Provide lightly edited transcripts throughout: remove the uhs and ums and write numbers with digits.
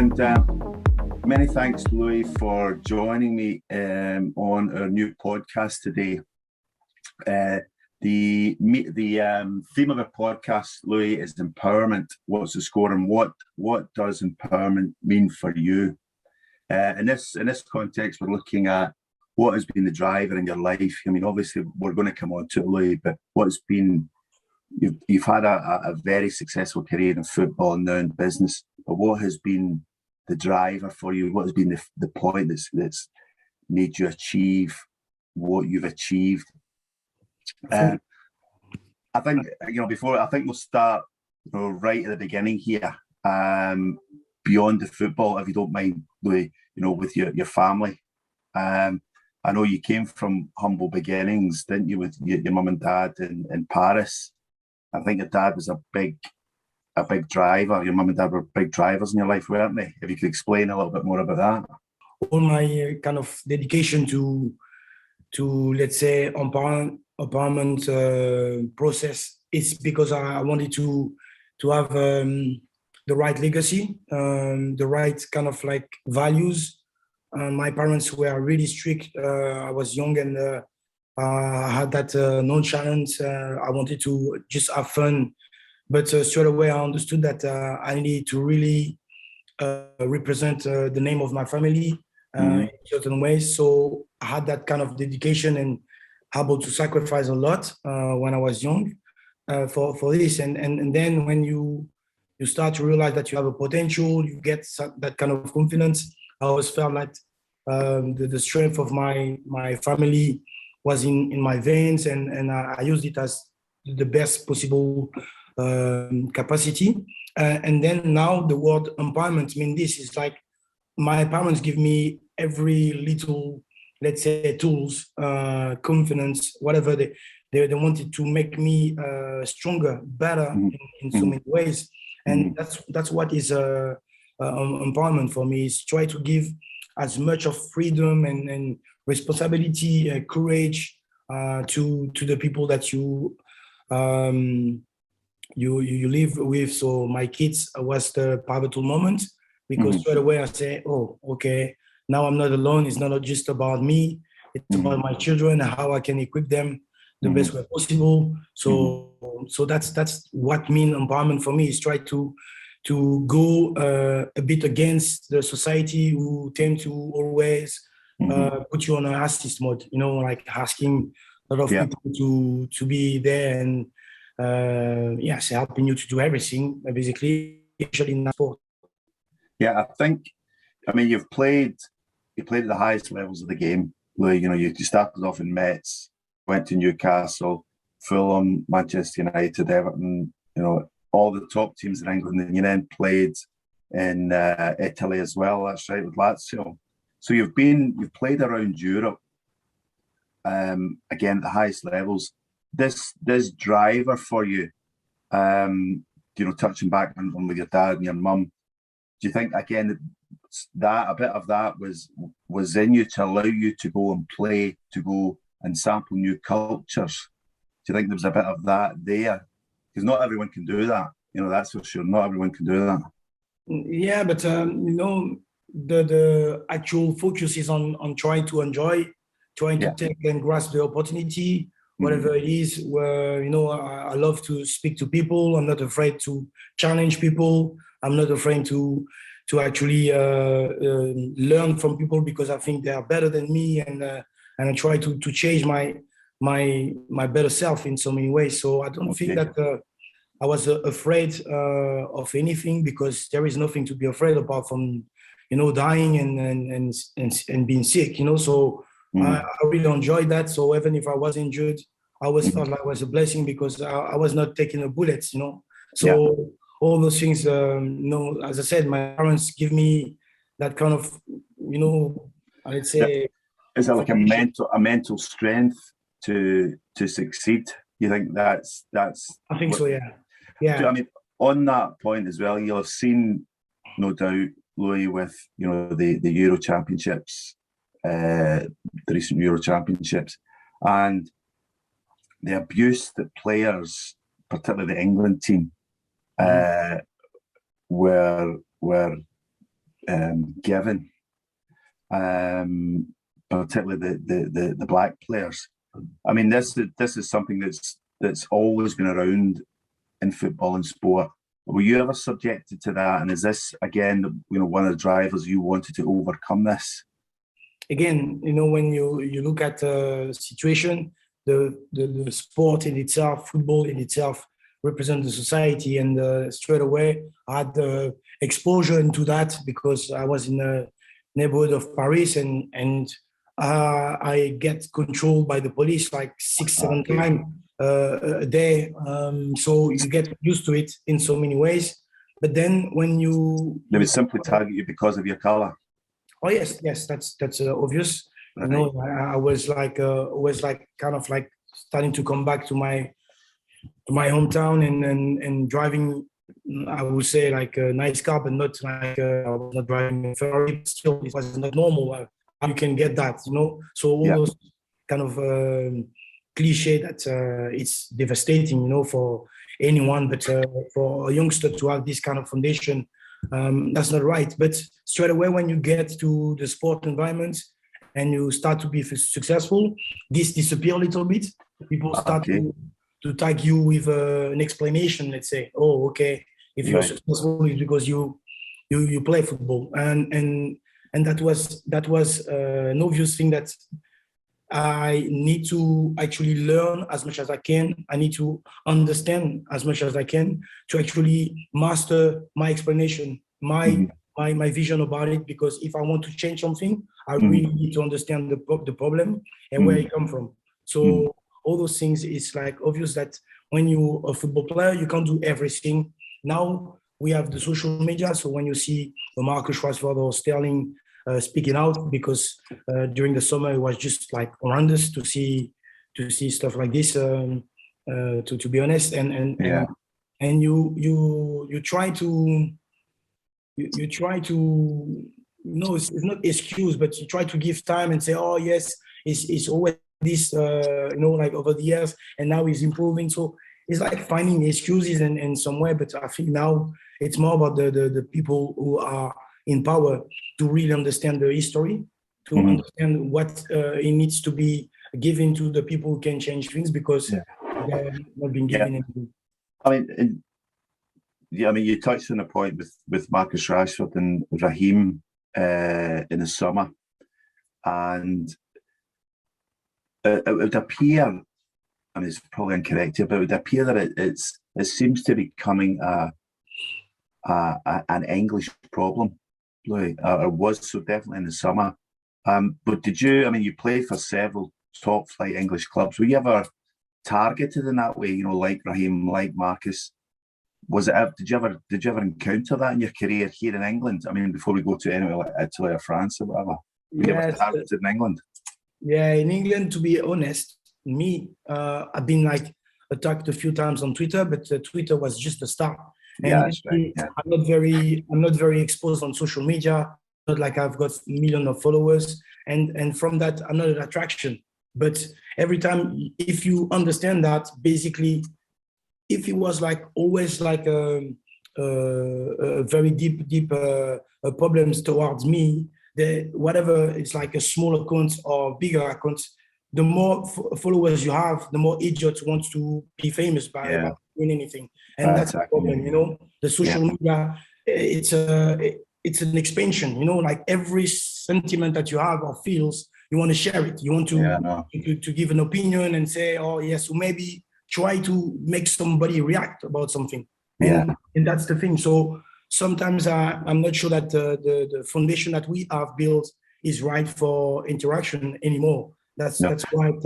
And many thanks, Louis, for joining me on our new podcast today. The theme of our podcast, Louis, is empowerment. What's the score, and what does empowerment mean for you? In this context, we're looking at what has been the driver in your life. I mean, obviously, we're going to come on to it, Louis, but what's been you've had a very successful career in football and now in business. But what has been the driver for you? What has been the point that's made you achieve what you've achieved? I think we'll start right at the beginning here, beyond the football, if you don't mind, Louis. With your family. I know you came from humble beginnings, didn't you, with your mum and dad in Paris? I think your dad was a big driver. Your mum and dad were big drivers in your life, weren't they? If you could explain a little bit more about that. All my kind of dedication to let's say empowerment process is because I wanted to have the right legacy, the right kind of like values. My parents were really strict. I was young and I had that nonchalance. I wanted to just have fun, but straight away I understood that I needed to really represent the name of my family in certain ways. So I had that kind of dedication and able to sacrifice a lot when I was young for this. And then when you start to realize that you have a potential, you get that kind of confidence. I always felt like the strength of my family was in my veins, and I used it as the best possible capacity. And then now the word empowerment means this is like my parents give me every little, let's say, tools, confidence, whatever they wanted to make me stronger, better in so many ways. And that's what is empowerment for me, is try to give as much of freedom and responsibility, courage to the people that you live with. So my kids was the pivotal moment, because straight away I say, oh, okay, now I'm not alone. It's not just about me. It's about my children, how I can equip them the best way possible. So that's what means empowerment for me, is try to go a bit against the society who tend to always put you on an assist mode, like asking a lot of people to be there and helping you to do everything, basically, especially in sport. Yeah, you played at the highest levels of the game. Where you started off in Metz, went to Newcastle, Fulham, Manchester United, Everton, all the top teams in England, and you then played in Italy as well. That's right, with Lazio. So you've played around Europe, again at the highest levels. This driver for you, touching back on with your dad and your mum, do you think again that a bit of that was in you to allow you to go and play, to go and sample new cultures? Do you think there was a bit of that there? Because not everyone can do that, that's for sure. Not everyone can do that. Yeah, but the actual focus is on trying to enjoy, trying to take and grasp the opportunity, whatever it is. Where I love to speak to people. I'm not afraid to challenge people. I'm not afraid to actually learn from people, because I think they are better than me, and I try to change my better self in so many ways. So I don't think that I was afraid of anything, because there is nothing to be afraid apart from dying and being sick. So I really enjoyed that. So even if I was injured, I always felt like it was a blessing, because I was not taking a bullet. So all those things, as I said, my parents give me that kind of I'd say. Is it like a mental strength to succeed? You think that's? I think so. Yeah. I mean, on that point as well, you'll have seen, no doubt, Louis, with the Euro Championships, the recent Euro Championships, and the abuse that players, particularly the England team, were given, particularly the black players. I mean, this is something that's always been around in football and sport. Were you ever subjected to that? And is this again, one of the drivers you wanted to overcome this? Again, when you look at the situation, the sport in itself, football in itself, represents the society, and straight away I had exposure into that because I was in the neighborhood of Paris, and I get controlled by the police like 6-7 times a day. So you get used to it in so many ways. But then when they would simply target you because of your color. Oh yes, that's obvious. Right. I was like kind of like starting to come back to my hometown and driving. I would say like a nice car, but not like I was not driving a Ferrari. But still, it was not normal. How you can get that, So all those kind of cliche that it's devastating, for anyone, but for a youngster to have this kind of foundation. That's not right. But straight away, when you get to the sport environment and you start to be successful, this disappears a little bit. People start to tag you with an explanation. Let's say, "Oh, okay, if you're successful, it's because you play football." And that was an obvious thing that I need to actually learn as much as I can. I need to understand as much as I can to actually master my explanation, my vision about it. Because if I want to change something, I really need to understand the problem and where it comes from. So all those things, it's like obvious that when you're a football player, you can't do everything. Now we have the social media. So when you see Marcus Rashford or Sterling speaking out, because during the summer it was just like horrendous to see stuff like this. To be honest, and you try to it's not excuse, but you try to give time and say, oh yes, it's always this like over the years, and now he's improving. So it's like finding excuses in some way. But I think now it's more about the people who are in power to really understand the history, to understand what it needs to be given to the people who can change things, because they're not being given anything. I mean, you touched on a point with Marcus Rashford and Raheem in the summer, and it would appear, and it's probably incorrect here, but it would appear that it seems to be becoming an English problem. It was so definitely in the summer. But you played for several top flight English clubs. Were you ever targeted in that way, like Raheem, like Marcus? Did you ever encounter that in your career here in England? I mean, before we go to anywhere like Italy or France or whatever. Were you ever targeted in England? Yeah, in England, to be honest, I've been like attacked a few times on Twitter, but Twitter was just the start. That's right. Yeah. I'm not very exposed on social media. Not like I've got millions of followers, and from that, I'm not an attraction. But every time, if you understand that, basically, if it was like always like a very deep problems towards me, whatever it's like a small account or bigger account, the more followers you have, the more idiots want to be famous by doing anything. And that's the problem, The social media, it's an expansion, like every sentiment that you have or feels, you want to share it. You want to give an opinion and say, oh yes, or maybe try to make somebody react about something. And that's the thing. So sometimes I'm not sure that the foundation that we have built is right for interaction anymore. That's quite.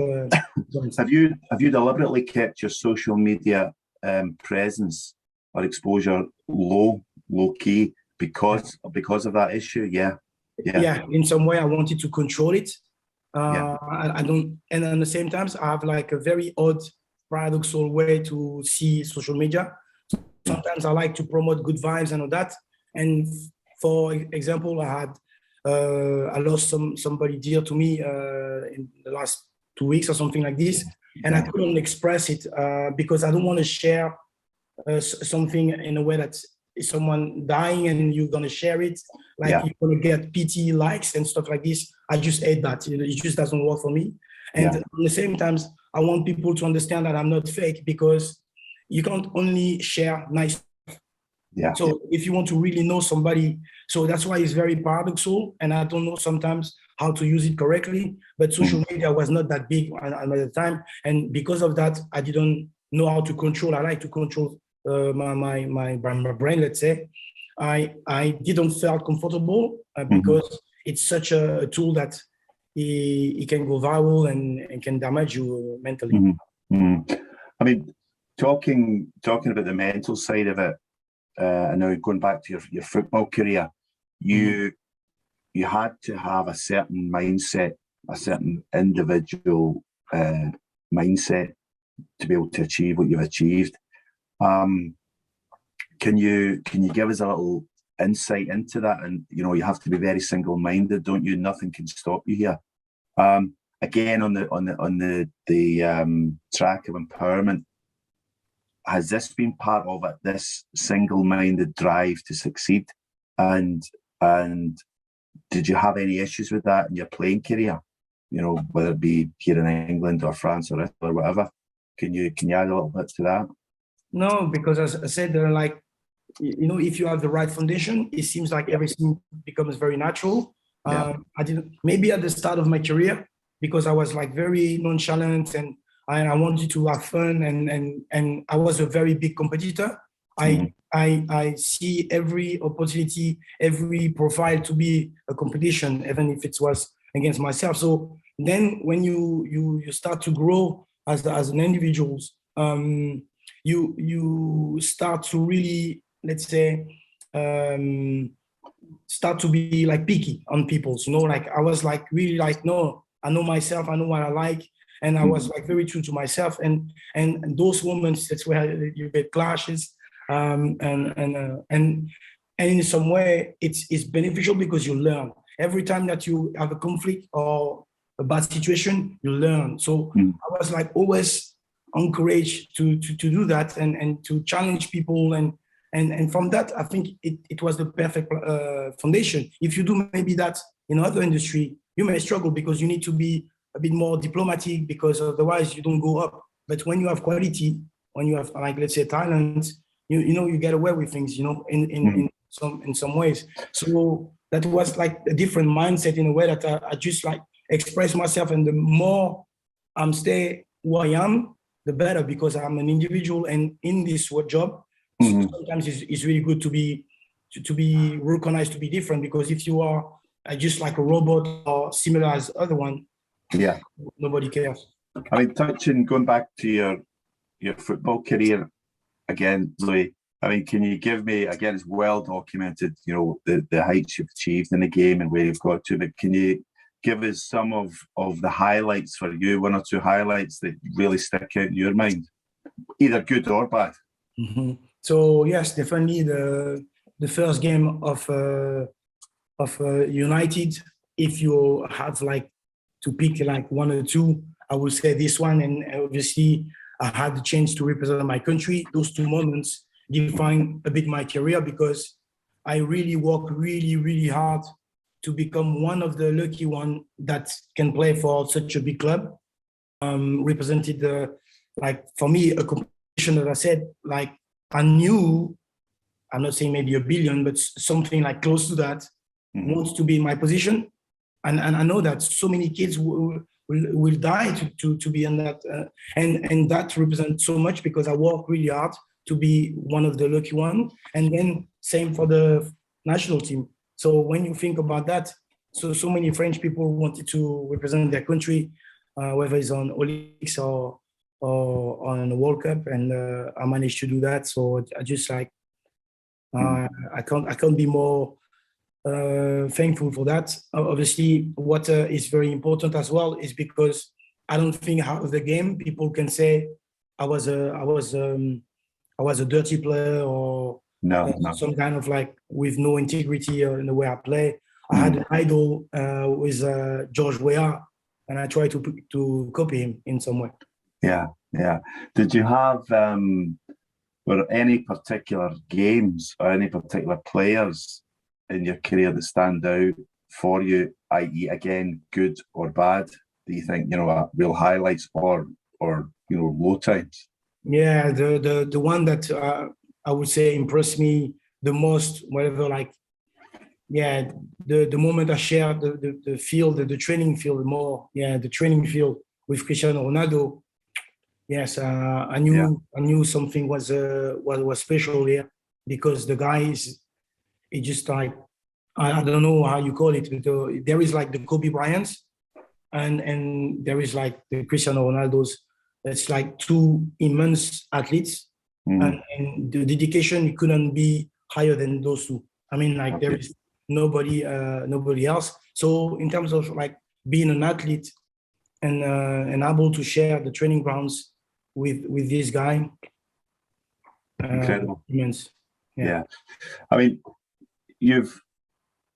Have you deliberately kept your social media presence or exposure low key because of that issue? Yeah. In some way, I wanted to control it. I don't, and at the same time, I have like a very odd, paradoxal way to see social media. Sometimes I like to promote good vibes and all that. And for example, I lost somebody dear to me in the last 2 weeks or something like this, and I couldn't express it because I don't want to share something in a way that is someone dying and you're gonna share it, like you're gonna get pity likes and stuff like this. I just hate that. You know, it just doesn't work for me. And at the same time, I want people to understand that I'm not fake, because you can't only share nice. So if you want to really know somebody, so that's why it's very paradoxal, and I don't know sometimes how to use it correctly. But social media was not that big at the time, and because of that, I didn't know how to control. I like to control my brain, let's say. I didn't feel comfortable because it's such a tool that it can go viral and can damage you mentally. I mean, talking about the mental side of it, and now going back to your football career, you had to have a certain mindset, a certain individual mindset to be able to achieve what you've achieved. Can you give us a little insight into that? And you have to be very single-minded, don't you? Nothing can stop you here. Again, on the track of empowerment, has this been part of it? This single-minded drive to succeed, and did you have any issues with that in your playing career? Whether it be here in England or France or Italy or whatever. Can you add a little bit to that? No, because as I said, if you have the right foundation, it seems like everything becomes very natural. I didn't, maybe at the start of my career, because I was like very nonchalant and I wanted to have fun, and I was a very big competitor. I see every opportunity, every profile to be a competition, even if it was against myself. So then when you start to grow as an individual, you start to really, let's say, start to be like picky on people. Like I was like really like, no, I know myself, I know what I like. And I was like very true to myself. And those moments, that's where you get clashes. And in some way, it's beneficial because you learn. Every time that you have a conflict or a bad situation, you learn. So I was like always encouraged to do that and to challenge people. And from that, I think it was the perfect foundation. If you do maybe that in other industry, you may struggle because you need to be a bit more diplomatic, because otherwise you don't go up. But when you have quality, when you have, like, let's say, talent, you get away with things, in some ways. So that was like a different mindset in a way that I just like express myself, and the more I'm stay who I am, the better, because I'm an individual and in this job. Sometimes it's really good to be recognized, to be different, because if you are just like a robot or similar as other one, nobody cares. I mean, going back to your football career again, Louis, I mean, can you give me, again, it's well documented, the heights you've achieved in the game and where you've got to, but can you give us some of the highlights for you, one or two highlights that really stick out in your mind, either good or bad? So yes, definitely the first game of United, if you have like to pick like one or two, I would say this one. And obviously I had the chance to represent my country. Those two moments define a bit my career, because I really work really, really hard to become one of the lucky one that can play for such a big club. Represented like, for me, a competition that I said, like, I knew, I'm not saying maybe 1 billion, but something like close to that wants to be in my position. And I know that so many kids will die to be in that. And that represents so much, because I work really hard to be one of the lucky one. And then same for the national team. So when you think about that, so many French people wanted to represent their country, whether it's on Olympics or on the World Cup, and I managed to do that. So I just like, I can't be more thankful for that. Obviously, what is very important as well is because I don't think out of the game people can say I was a dirty player or some kind of like with no integrity in the way I play. I had an idol with George Weah, and I try to copy him in some way. Yeah. Did you have were any particular games or any particular players in your career that stand out for you, i.e., again, good or bad? Do you think, real highlights or low times? Yeah, the one that I would say impressed me the most, whatever, like, yeah, the moment I shared the field, the training field more, yeah, the training field with Cristiano Ronaldo. Yes, I knew something was special here, because the guy is, he just like, I don't know how you call it, but there is like the Kobe Bryants, and there is like the Cristiano Ronaldo's. It's like two immense athletes, and the dedication couldn't be higher than those two. I mean, like, there is nobody else. So in terms of like being an athlete and able to share the training grounds with this guy, incredible, immense. Yeah. I mean,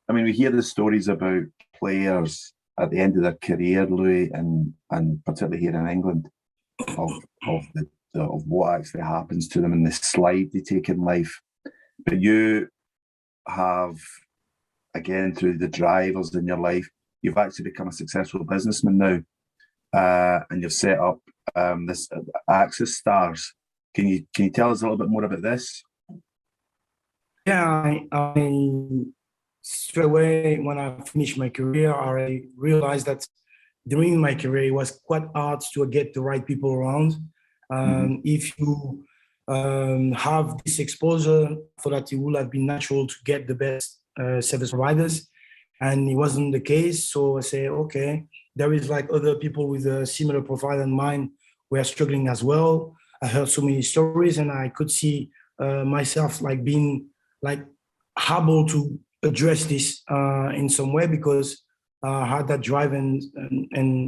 we hear the stories about players at the end of their career, Louis, and particularly here in England, of what actually happens to them and the slide they take in life. But you have, again, through the drivers in your life, you've actually become a successful businessman now, and you've set up this AxisStars. Can you tell us a little bit more about this? Yeah, I straight away when I finished my career, I realized that during my career it was quite hard to get the right people around. If you have this exposure, so that it would have been natural to get the best service providers, and it wasn't the case. So I say, okay, there is like other people with a similar profile than mine were struggling as well. I heard so many stories, and I could see myself like being like able to address this in some way, because I had that drive and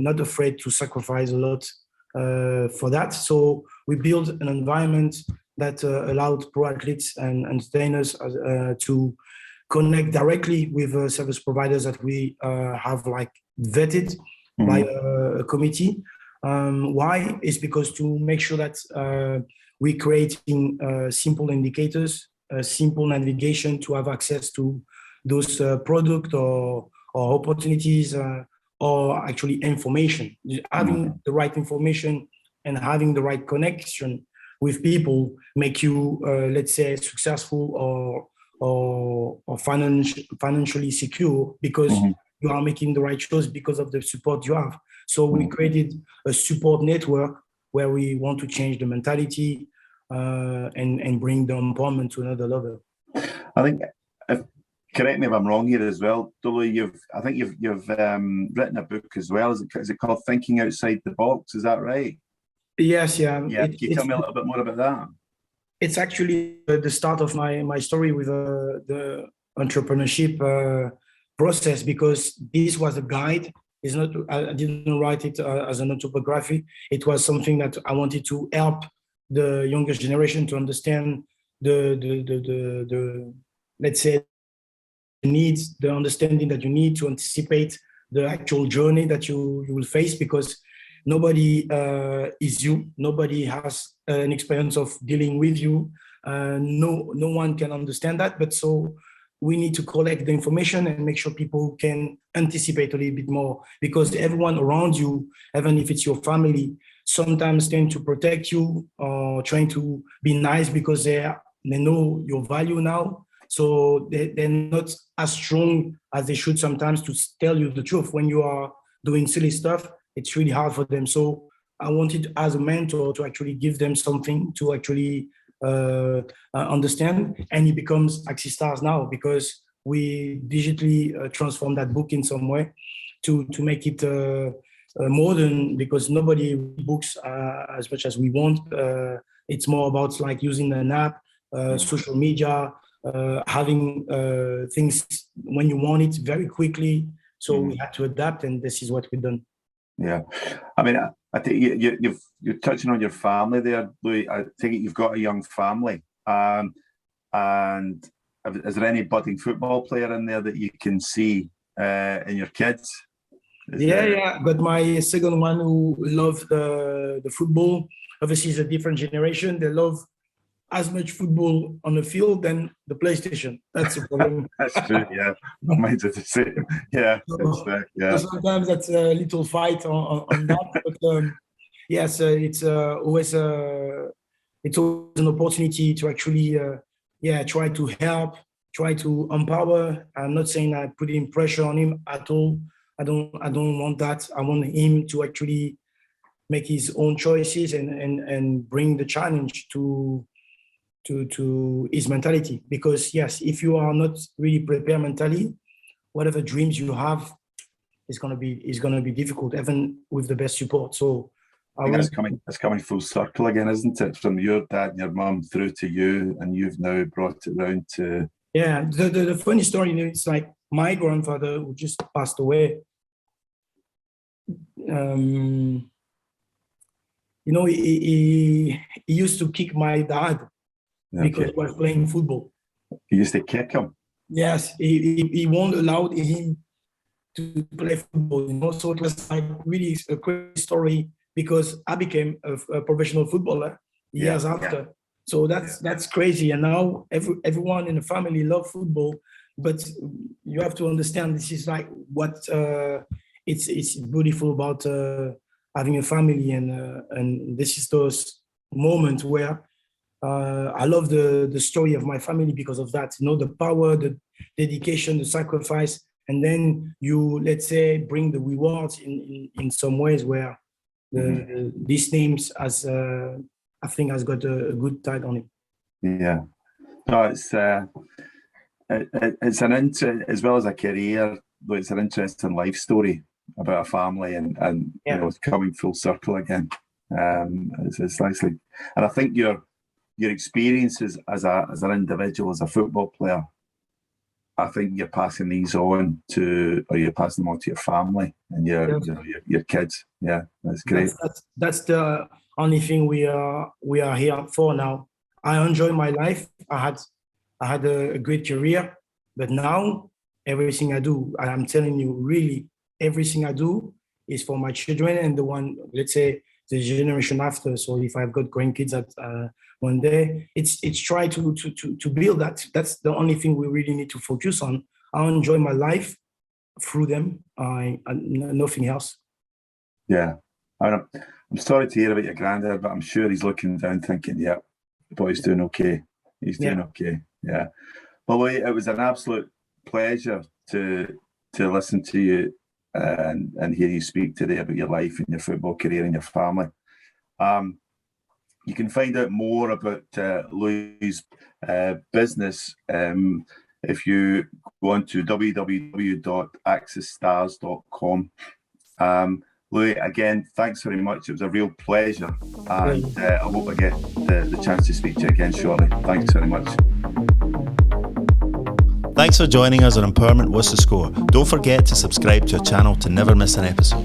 not afraid to sacrifice a lot for that. So we built an environment that allowed pro athletes and entertainers to connect directly with service providers that we have like vetted by a committee. Why? It's because to make sure that we're creating simple indicators, simple navigation to have access to those product or opportunities or actually information. Having the right information and having the right connection with people make you, let's say, successful or financially secure, because you are making the right choice because of the support you have. So we created a support network where we want to change the mentality and bring the empowerment to another level. I think, correct me if I'm wrong here as well, Louis, I think you've written a book as well. Is it called Thinking Outside the Box? Is that right? Yes, yeah. Yeah. Can you tell me a little bit more about that? It's actually the start of my story with the entrepreneurship process, because this was a guide. It's not, I didn't write it as an autobiography. It was something that I wanted to help the younger generation to understand the let's say, needs, the understanding that you need to anticipate the actual journey that you will face, because nobody is you. Nobody has an experience of dealing with you. No one can understand that. But so we need to collect the information and make sure people can anticipate a little bit more, because everyone around you, even if it's your family, sometimes tend to protect you or trying to be nice because they know your value now. So they're not as strong as they should sometimes to tell you the truth. When you are doing silly stuff, it's really hard for them. So I wanted, as a mentor, to actually give them something to actually understand. And it becomes AxisStars now, because we digitally transform that book in some way to make it modern, because nobody books as much as we want. It's more about like using an app, social media, having things when you want it very quickly. So we had to adapt, and this is what we've done. Yeah, I mean, I think you're touching on your family there, Louis. I think you've got a young family, and is there any budding football player in there that you can see in your kids? Yeah. But my second one, who loves the football, obviously is a different generation. They love as much football on the field than the PlayStation. That's the problem. That's true. Yeah, mine's the same. Yeah, so sometimes that's a little fight on that. But yes, it's always an opportunity to actually try to help, try to empower. I'm not saying I put in pressure on him at all. I don't want that. I want him to actually make his own choices and bring the challenge to his mentality. Because yes, if you are not really prepared mentally, whatever dreams you have is gonna be difficult, even with the best support. So I think it's coming full circle again, isn't it? From your dad and your mum through to you, and you've now brought it round to. Yeah, the funny story, it's like my grandfather who just passed away. He used to kick my dad because he was playing football. He used to kick him? Yes, he won't allow him to play football, so it was like really a crazy story because I became a professional footballer years after. Yeah. So that's crazy. And now everyone in the family love football, but you have to understand this is like what it's beautiful about having a family, and this is those moments where I love the story of my family because of that. The power, the dedication, the sacrifice, and then you, let's say, bring the rewards in some ways where these names I think has got a good tag on it. Yeah, no, it's as well as a career, but it's an interesting life story about a family, and it's coming full circle again. It's nicely, and I think your experiences as an individual, as a football player, I think you're passing these on to your family and your kids. Yeah, that's great. That's the only thing we are here for now. I enjoy my life. I had a great career, but now everything I do, I'm telling you, really, everything I do is for my children and the one, let's say, the generation after. So if I've got grandkids at one day, it's try to build that. That's the only thing we really need to focus on. I enjoy my life through them. Nothing else. Yeah, I'm sorry to hear about your granddad, but I'm sure he's looking down thinking, yeah, the boy's doing okay. He's doing okay. Yeah. Well, Louis, it was an absolute pleasure to listen to you and hear you speak today about your life and your football career and your family. You can find out more about Louis' business if you go on to www.AxisStars.com. Louis, again, thanks very much. It was a real pleasure, and I hope I get the chance to speak to you again shortly. Thanks very much. Thanks for joining us on Empowerment What's the Score. Don't forget to subscribe to our channel to never miss an episode.